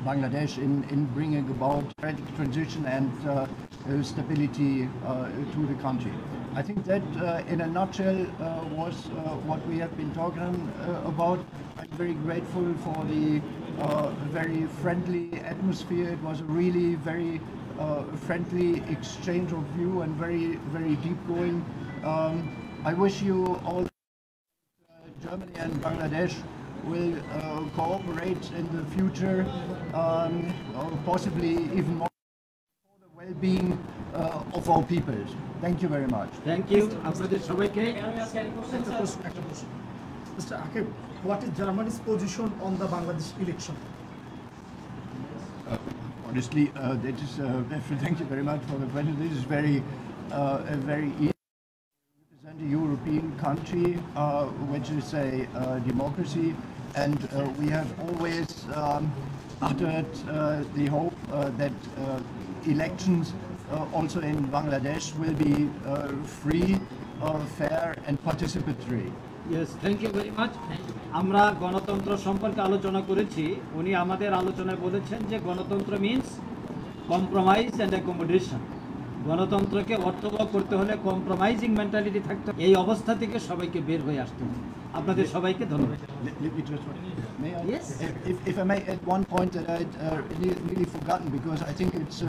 Bangladesh in bringing about transition and stability to the country. I think that in a nutshell was what we have been talking about. I'm very grateful for the very friendly atmosphere. It was a really very friendly exchange of view and very deep going. I wish you all Germany and Bangladesh will cooperate in the future, or possibly even more for the well-being of our peoples. Thank you very much. Thank you. আপনাদের সবাইকে Mr. Akib, what is Germany's position on the Bangladesh election? Honestly, that is, thank you very much for the question. This is very easy. Represent a European country, which is a democracy, and we have always uttered the hope that elections also in Bangladesh will be free, fair, and participatory. Yes, thank you very much. আমরা গণতন্ত্র সম্পর্কে আলোচনা করেছি। উনি আমাদের আলোচনায় বলেছেন যে গণতন্ত্র মিন্স কম্প্রোমাইজ অ্যান্ড অ্যাকোমোডেশন। গণতন্ত্রকে অর্থবহ করতে হলে কম্প্রোমাইজিং মেন্টালিটি থাকতে হবে। এই অবস্থা থেকে সবাইকে বের হয়ে আসতে হবে। আপনাদের সবাইকে ধন্যবাদ। If I may add one point that I'd really forgotten, because I think it's